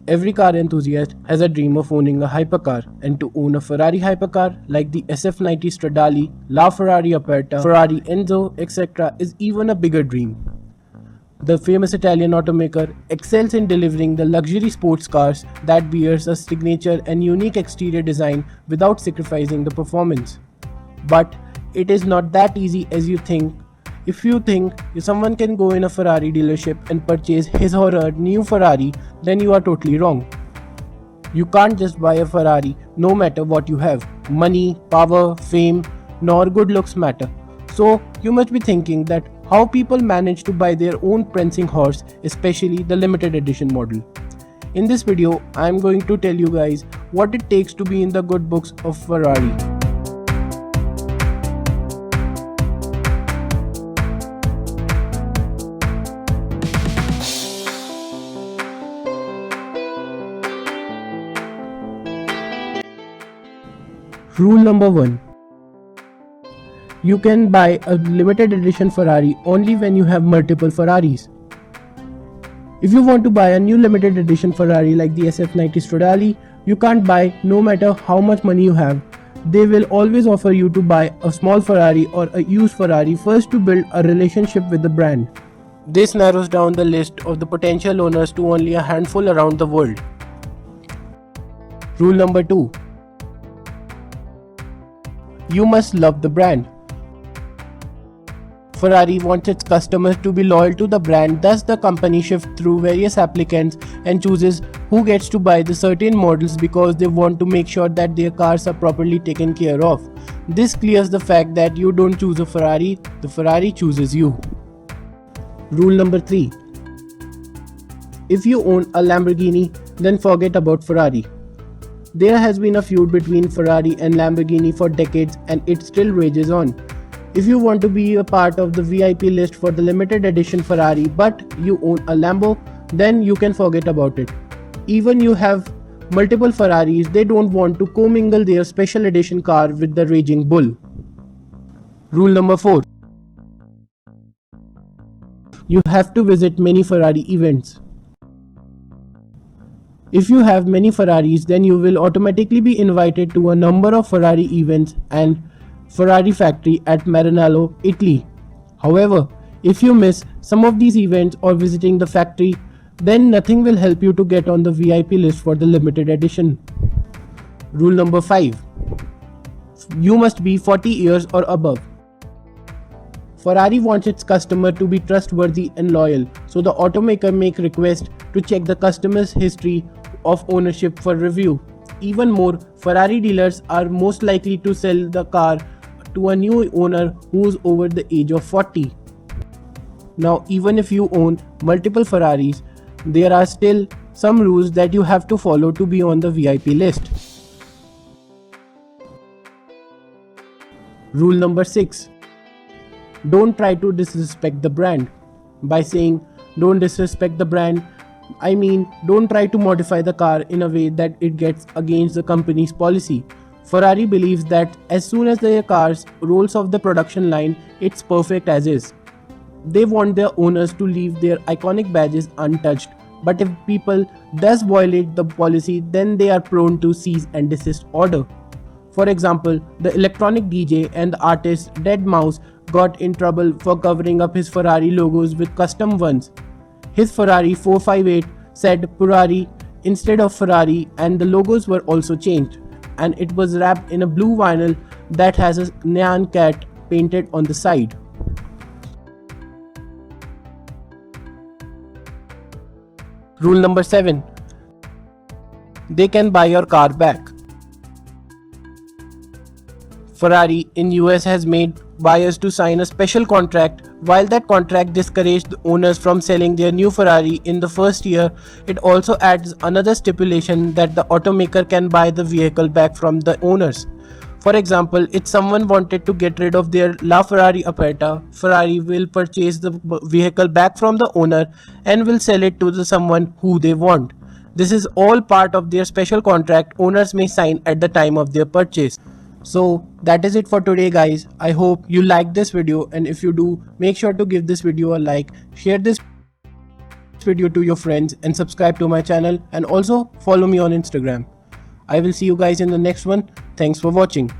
Every car enthusiast has a dream of owning a hypercar, and to own a Ferrari hypercar like the SF90 Stradale, LaFerrari Aperta, Ferrari Enzo, etc. is even a bigger dream. The famous Italian automaker excels in delivering the luxury sports cars that bears a signature and unique exterior design without sacrificing the performance. But it is not that easy as you think. If you think someone can go in a Ferrari dealership and purchase his or her new Ferrari, then you are totally wrong. You can't just buy a Ferrari no matter what you have. Money, power, fame, nor good looks matter. So you must be thinking that how people manage to buy their own prancing horse, especially the limited edition model. In this video, I am going to tell you guys what it takes to be in the good books of Ferrari. Rule number 1. You can buy a limited edition Ferrari only when you have multiple Ferraris. If you want to buy a new limited edition Ferrari like the SF90 Stradale, you can't buy no matter how much money you have. They will always offer you to buy a small Ferrari or a used Ferrari first to build a relationship with the brand. This narrows down the list of the potential owners to only a handful around the world. Rule number 2. You must love the brand. Ferrari wants its customers to be loyal to the brand, thus the company shifts through various applicants and chooses who gets to buy the certain models because they want to make sure that their cars are properly taken care of. This clears the fact that you don't choose a Ferrari, the Ferrari chooses you. Rule number 3. If you own a Lamborghini, then forget about Ferrari. There has been a feud between Ferrari and Lamborghini for decades and it still rages on. If you want to be a part of the VIP list for the limited edition Ferrari but you own a Lambo, then you can forget about it. Even you have multiple Ferraris, they don't want to commingle their special edition car with the raging bull. Rule number 4. You have to visit many Ferrari events. If you have many Ferraris, then you will automatically be invited to a number of Ferrari events and Ferrari factory at Maranello, Italy. However, if you miss some of these events or visiting the factory, then nothing will help you to get on the VIP list for the limited edition. Rule number 5. You must be 40 years or above. Ferrari wants its customer to be trustworthy and loyal, so the automaker make request to check the customer's history of ownership for review. Even more, Ferrari dealers are most likely to sell the car to a new owner who's over the age of 40. Now, even if you own multiple Ferraris, there are still some rules that you have to follow to be on the VIP list. Rule number 6. Don't try to disrespect the brand. By saying don't disrespect the brand, I mean don't try to modify the car in a way that it gets against the company's policy. Ferrari believes that as soon as their cars rolls off the production line, it's perfect as is. They want their owners to leave their iconic badges untouched, but if people does violate the policy, then they are prone to cease and desist order. For example, the electronic DJ and the artist Deadmau5 got in trouble for covering up his Ferrari logos with custom ones. His Ferrari 458 said Purari instead of Ferrari and the logos were also changed, and it was wrapped in a blue vinyl that has a Nyan cat painted on the side. Rule number 7. They can buy your car back. Ferrari in US has made buyers to sign a special contract. While that contract discouraged the owners from selling their new Ferrari in the first year, it also adds another stipulation that the automaker can buy the vehicle back from the owners. For example, if someone wanted to get rid of their LaFerrari Aperta, Ferrari will purchase the vehicle back from the owner and will sell it to someone who they want. This is all part of their special contract owners may sign at the time of their purchase. So that is it for today guys. I hope you liked this video, and if you do, make sure to give this video a like, share this video to your friends and subscribe to my channel, and also follow me on Instagram. I will see you guys in the next one. Thanks for watching.